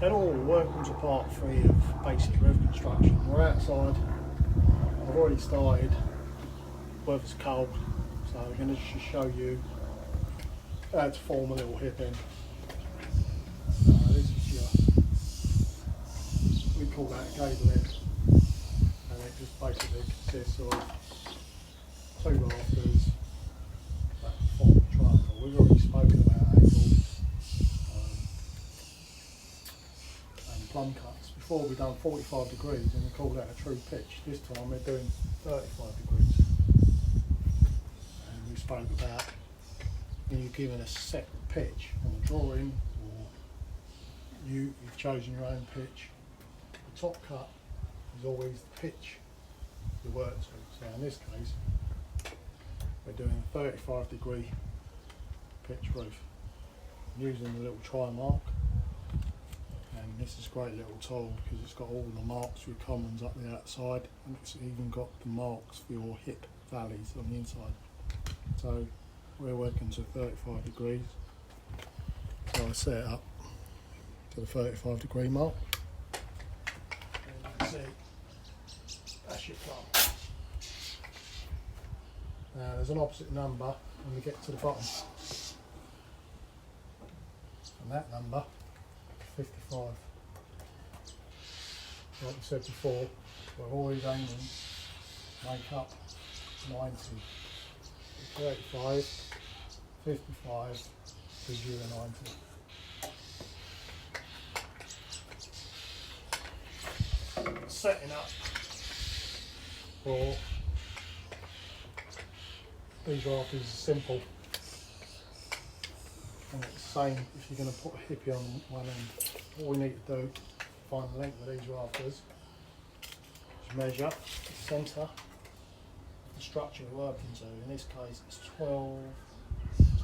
Hello, welcome to part 3 of basic roof construction. We're outside. I've already started. Weather's cold, so I'm going to just show you how to form a little hip in. This is we call that a gable head, and it just basically consists of 2 rafters that form a triangle. We've already spoken about angles and plum cuts. Before we've done 45 degrees and we call that a true pitch. This time we're doing 35 degrees. And we spoke about when you're given a set pitch on the drawing, or you've chosen your own pitch. The top cut is always the pitch you work to. So in this case, we're doing a 35 degree pitch roof. I'm using the little try mark, and this is a great little tool because it's got all the marks with commons up the outside, and it's even got the marks for your hip valleys on the inside. So we're working to 35 degrees. So I set it up to the 35 degree mark. And you can see that's your plum. Now there's an opposite number when we get to the bottom. And that number, 55. Like we said before, we're always aiming to make up 90. 35, 55 gives you a 90. Setting up for these rafters is simple, and it's the same if you're going to put a hippie on one end. All we need to do to find the length of these rafters is measure the centre of the structure we're working to. In this case it's 12,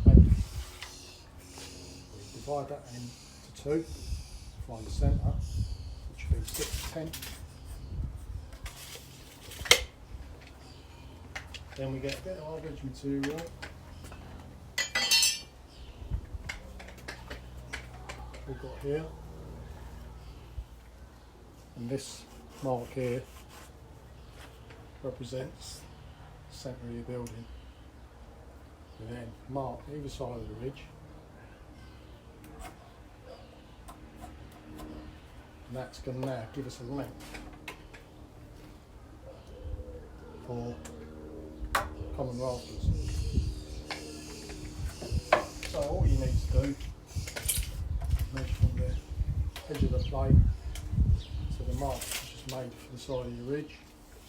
20. We divide that into 2 to find the centre, which would be 6, 10. Then we get a bit of our ridge material. We've got here, and this mark here represents the centre of your building. We then mark either side of the ridge, and that's going to now give us a length for common rafters. So all you need to do is measure from the edge of the plate to the mark which is made for the side of your ridge.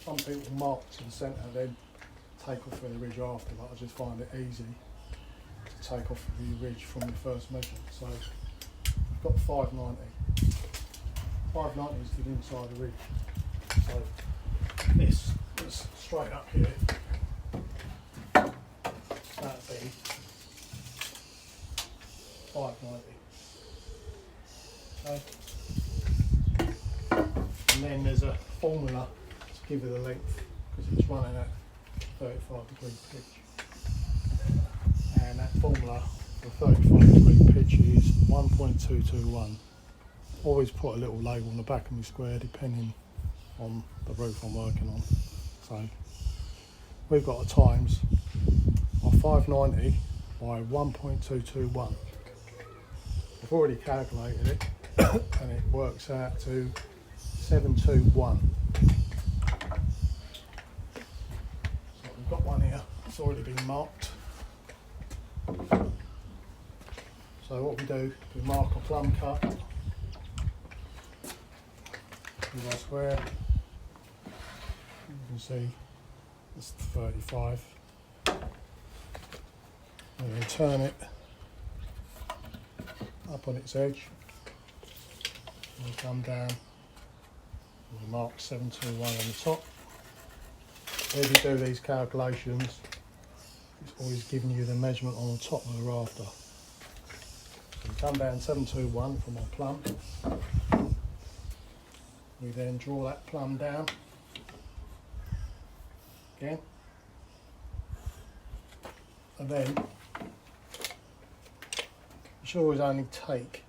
Some people mark to the centre and then take off with the ridge after, but I just find it easy to take off the ridge from the first measurement. So I've got 590. 590 is the inside of the ridge. So this is straight up here. That'd be 590. Okay. And then there's a formula to give you the length because it's running at 35 degree pitch. And that formula for 35 degree pitch is 1.221. Always put a little label on the back of my square depending on the roof I'm working on. So we've got a times of 590 by 1.221. I've already calculated it and it works out to 721. So we've got one here, it's already been marked. So what we do, we mark a plum cut with our square. You can see it's 35. And then turn it up on its edge, and we come down and we mark 721 on the top. When you do these calculations, it's always giving you the measurement on the top of the rafter. So we come down 721 from our plum. We then draw that plum down again, and then you should always only take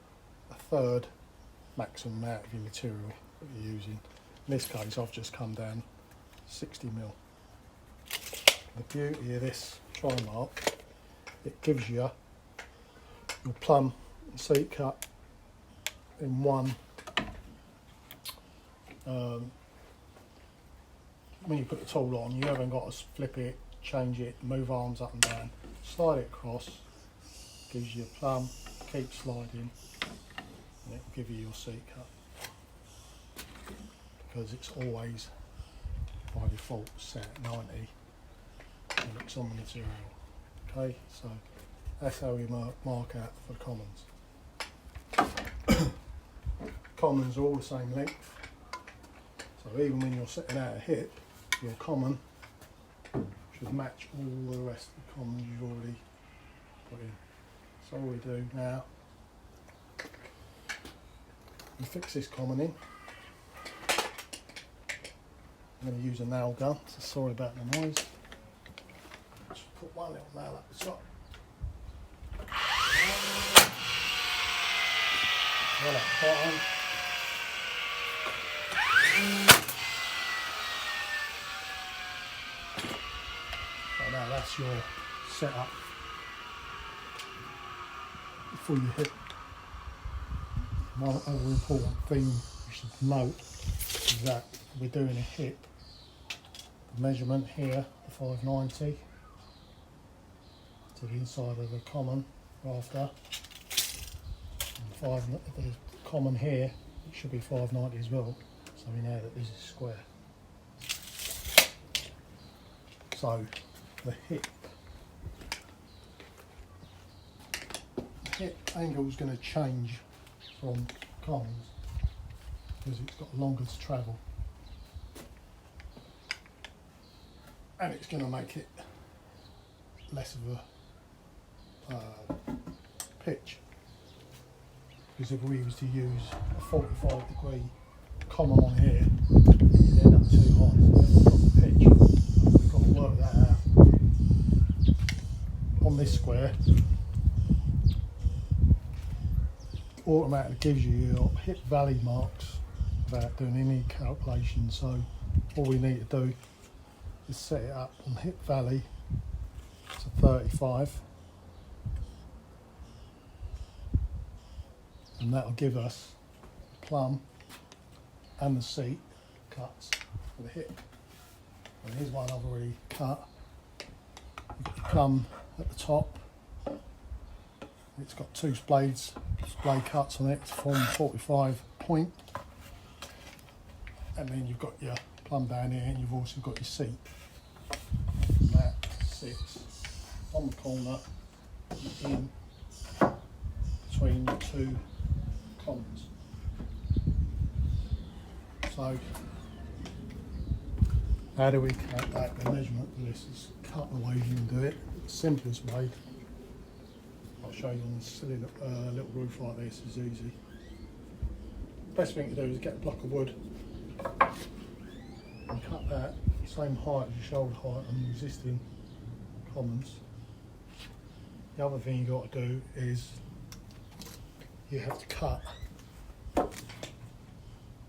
a third maximum amount of your material that you're using. In this case I've just come down 60mm. The beauty of this Trimark, it gives you your plumb and seat cut in one. When you put the tool on, you haven't got to flip it, change it, move arms up and down. Slide it across, gives you a plumb, keep sliding, and it will give you your seat cut. Because it's always by default set at 90 and it's on the material. Okay, so that's how we mark out for commons. Commons are all the same length, so even when you're setting out a hip, your common should match all the rest of the commons you've already put in. So all we do now, we fix this common in. I'm going to use a nail gun, so sorry about the noise. Just put one little nail up the top. Well, at the bottom. So now that's your setup for your hip. One other important thing you should note is that we're doing a hip. The measurement here, the 590 to the inside of the common rafter. And the common here, it should be 590 as well, so we know that this is square. So the hip angle is going to change from commons because it's got longer to travel, and it's going to make it less of a pitch, because if we was to use a 45-degree common on here, you'd end up too high, so we've got the pitch. We've got to work that out. On this square, automatically gives you your hip valley marks without doing any calculations, so all we need to do is set it up on hip valley to 35, and that'll give us the plumb and the seat cuts for the hip. And here's one I've already cut. You've got the plumb at the top. It's got two splay cuts on it to form 45 point, and then you've got your plumb down here, and you've also got your seat. And that sits on the corner in between the two commons. So how do we calculate the measurement for this? There's a couple of ways you can do it. The simplest way, I'll show you on this silly little roof like this, is easy. Best thing to do is get a block of wood and cut that same height as your shoulder height on the existing commons. The other thing you've got to do is you have to cut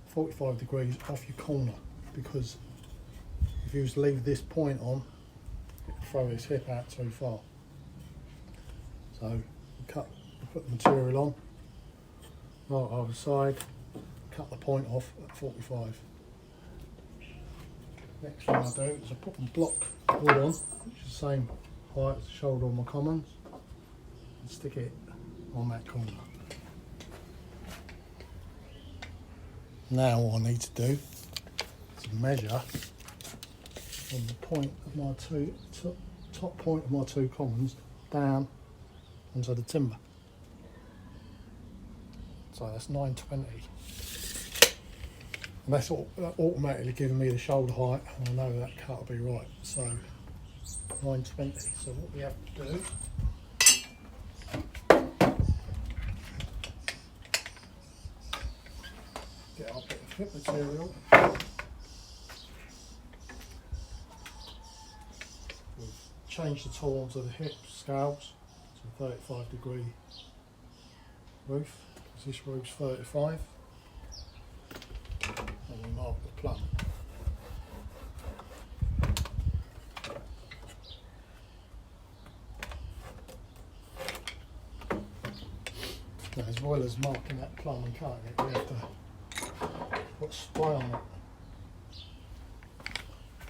45 degrees off your corner, because if you was to leave this point on, it would throw this hip out too far. So you put the material on, right over the side, cut the point off at 45. Next thing I do is I put my block wood on, which is the same height as the shoulder on my commons, and stick it on that corner. Now all I need to do is measure from the point of my top point of my two commons down onto the timber. So that's 920. And that's automatically giving me the shoulder height, and I know that cut will be right. So 920. So what we have to do, get our bit of hip material. We'll change the tool onto the hip scales to a 35-degree roof, because this roof's 35. marked with plum. Now, as well as marking that plum and cutting it, we have to put spray on it.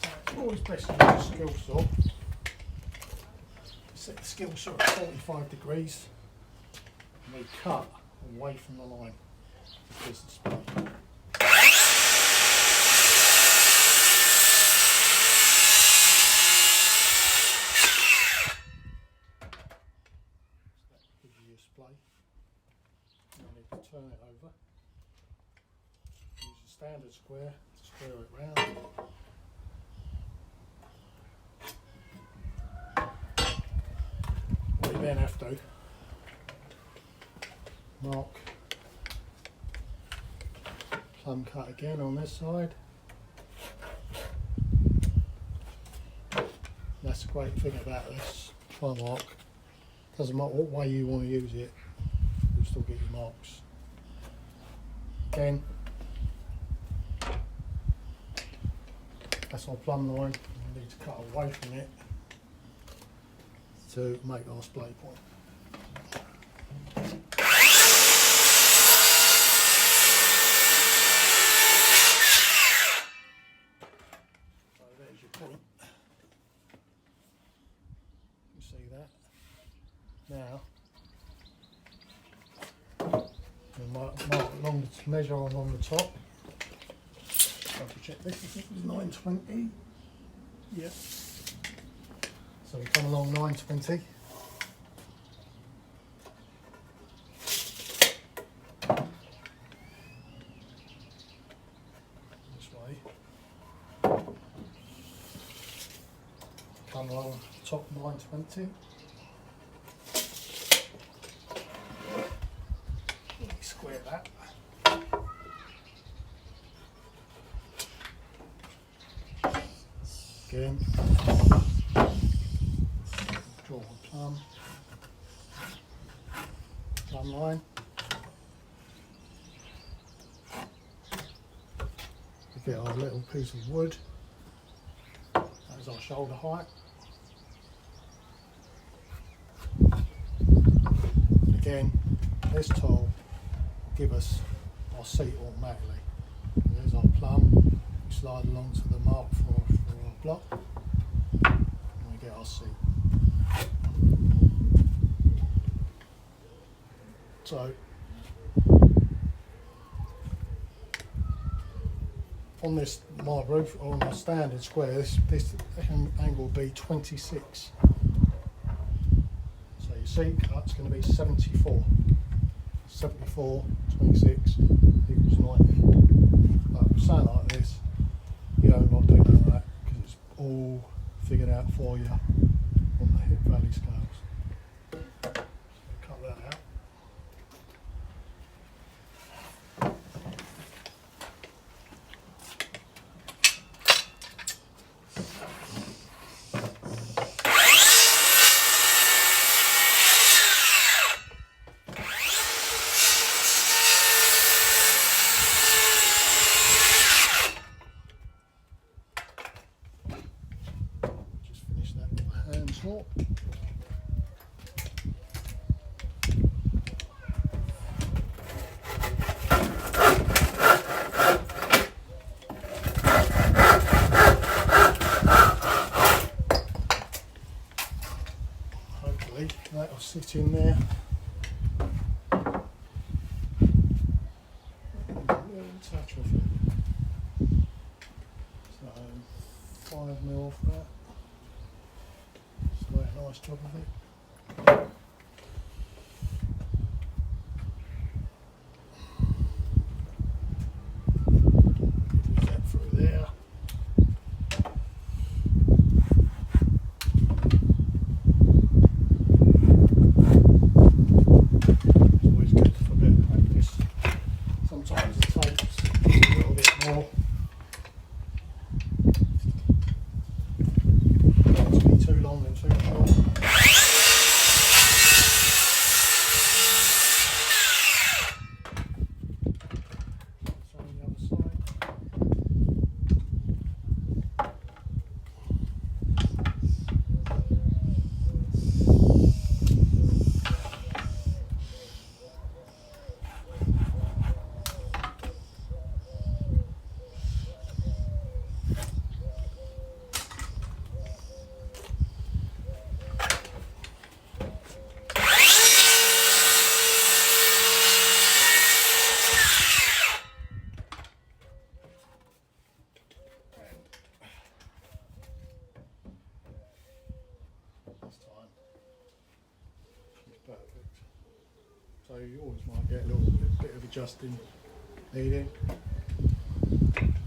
So it's always best to use a skill saw. Set the skill saw at 45 degrees and we cut away from the line because the spray. Turn it over, use a standard square to square it round. What you then have to mark plum cut again on this side. That's the great thing about this plum mark. Doesn't matter what way you want to use it, you'll still get your marks. Again, that's our plumb line. We need to cut away from it to make our splay point. So there's your point. You see that? Now, measure along the top. Double check this, I think it was 920. Yep. So we come along 920. This way. Come along top 920. Square that. Again, draw a plumb line. We get our little piece of wood. That's our shoulder height. Again, this tool give us our seat automatically. There's our plumb, we slide along to the mark for our block and we get our seat. So on this my roof, or on a standard square, this angle will be 26. So your seat cut's going to be 74. 74, 26 equals 90. But with something like this, you don't got to do none of that because it's all figured out for you on the hip valley scales. Cut that out. Saw. Hopefully that'll sit in there. A little touch of it. So 5mm for that. Nice job of it. Put that through there. It's always good for a bit of practice. Sometimes it takes a little bit more. Not to be too long and too short. Might get a little bit of adjusting needed.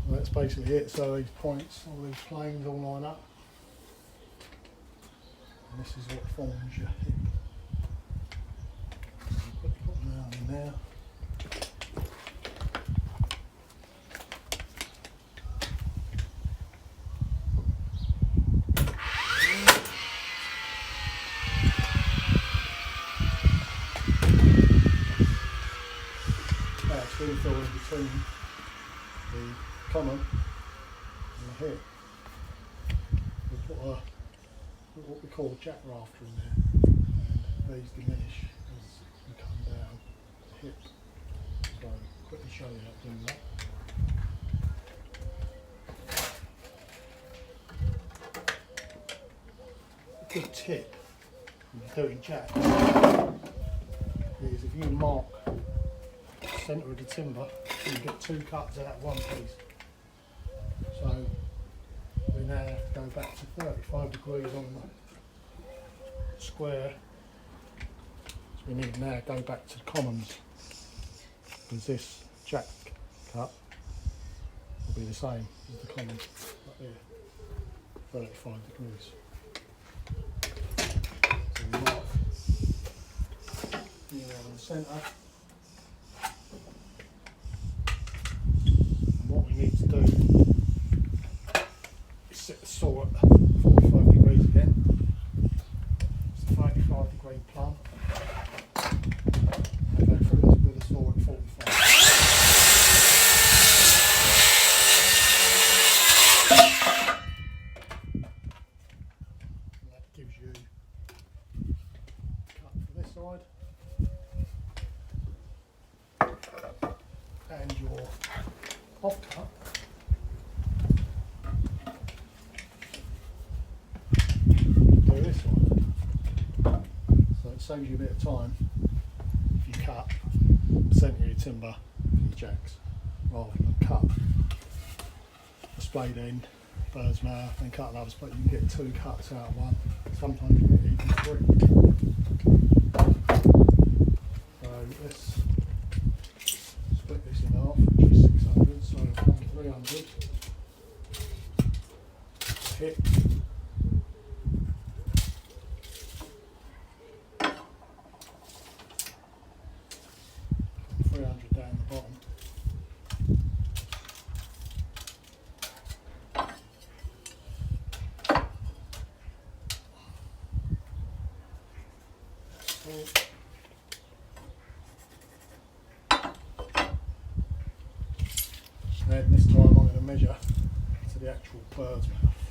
Well, that's basically it. So these points, all these planes all line up. And this is what forms your hip. So put them down in there. Fill in between the common and the hip. We put what we call a jack rafter in there, and these diminish as you come down the hip. So I'll quickly show you how to do that. A good tip when you're doing jack is if you mark centre of the timber, you get 2 cuts out of 1 piece. So we now have to go back to 35 degrees on the square. So we need to now go back to the commons, because this jack cut will be the same as the commons up there, 35 degrees. So we mark here on the centre. What we need to do is set the saw at 45 degrees again. It's a 35 degree plumb. And go through this with the saw at 45. And that gives you a cut for this side. And your off cut do this one, so it saves you a bit of time if you cut the centre of your timber for your jacks rather than cut a splayed end, bird's mouth, and cut another split. You can get 2 cuts out of 1, sometimes you get even 3. So let's split this in half, which is 600, so 300 hip, and 300 down the bottom. And this time I'm going to measure to the actual bird's mouth,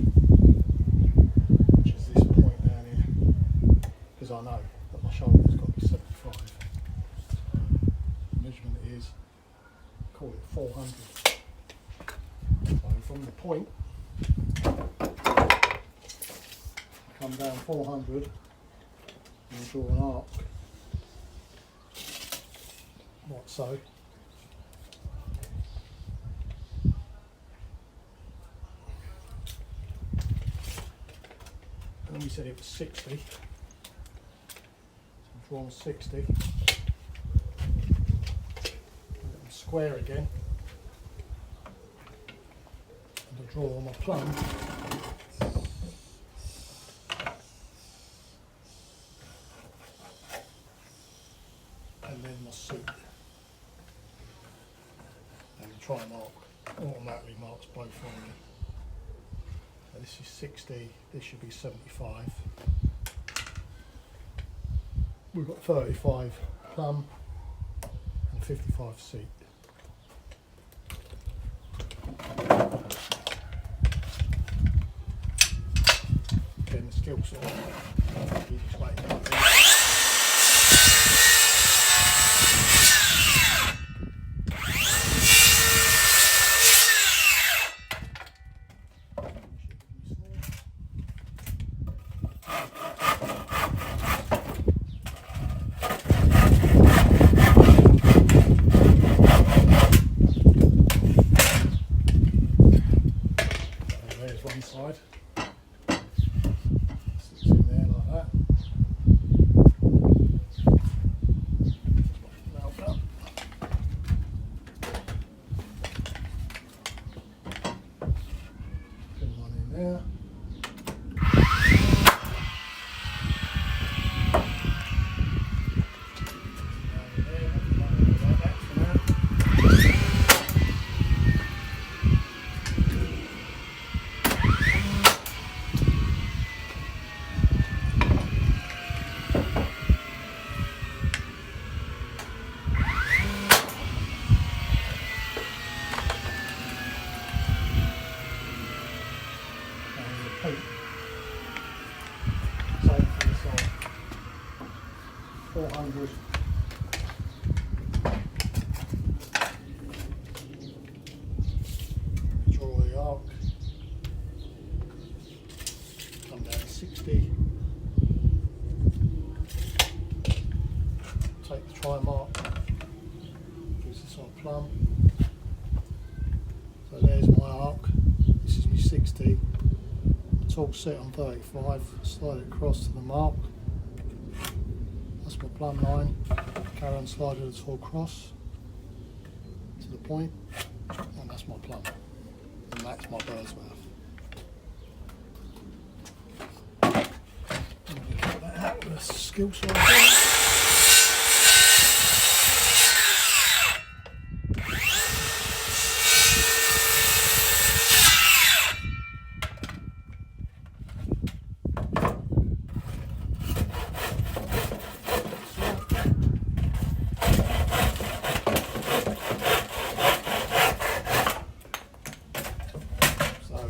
which is this point down here, because I know that my shoulder's got to be 75. So the measurement is, call it 400. So from the point, come down 400 and draw an arc, like so. And we said it was 60, so draw 60, and square again, and I draw my plumb, and then my suit, and try and mark, automatically marks both for me. This is 60, this should be 75. We've got 35 plumb and 55 seat. Again, the skill saw, easiest way to do it. There's one side, sits in there like that. there. Same for the side. 400. Draw the arc. Come down to 60. Take the try mark. Gives us our plumb. So there's my arc. This is my 60. It's all set on 35, slide it across to the mark. That's my plumb line. Carry on sliding it all across to the point, and that's my plumb. And that's my bird's mouth. I'm going to cut that out with a skill saw.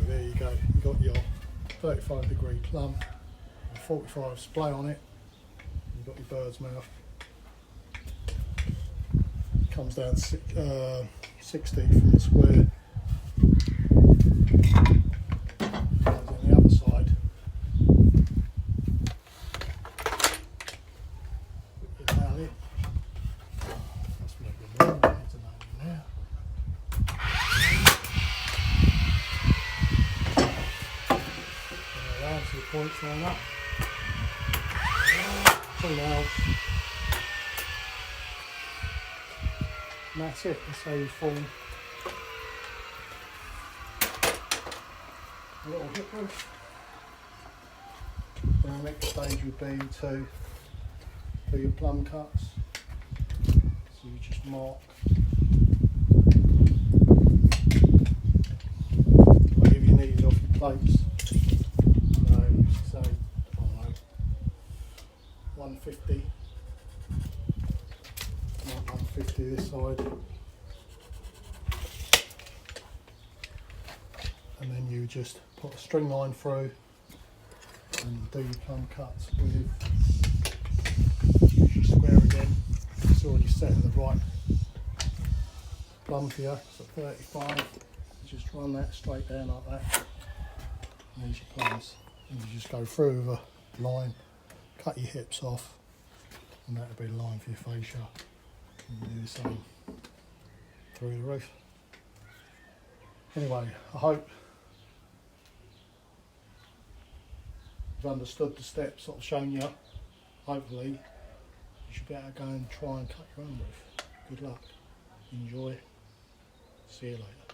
There you go, you've got your 35-degree plumb, 45 splay on it, you've got your bird's mouth. Comes down 60 from the square. Goes on the other side. Put your nail in. That's maybe wrong, I need to nail in there. To the points line up. Two nails. And that's it. That's how you form a little hip roof. Then the next stage would be to do your plum cuts. So you just mark whatever you need off your plates. So, I don't know, 150, not 150 this side, and then you just put a string line through and do your plum cuts with your square again. It's already set at the right plumb here, so 35, you just run that straight down like that, and there's your plums. And you just go through with a line, cut your hips off, and that'll be the line for your fascia. And you do the same through the roof. Anyway, I hope you've understood the steps I've shown you. Hopefully, you should be able to go and try and cut your own roof. Good luck, enjoy, see you later.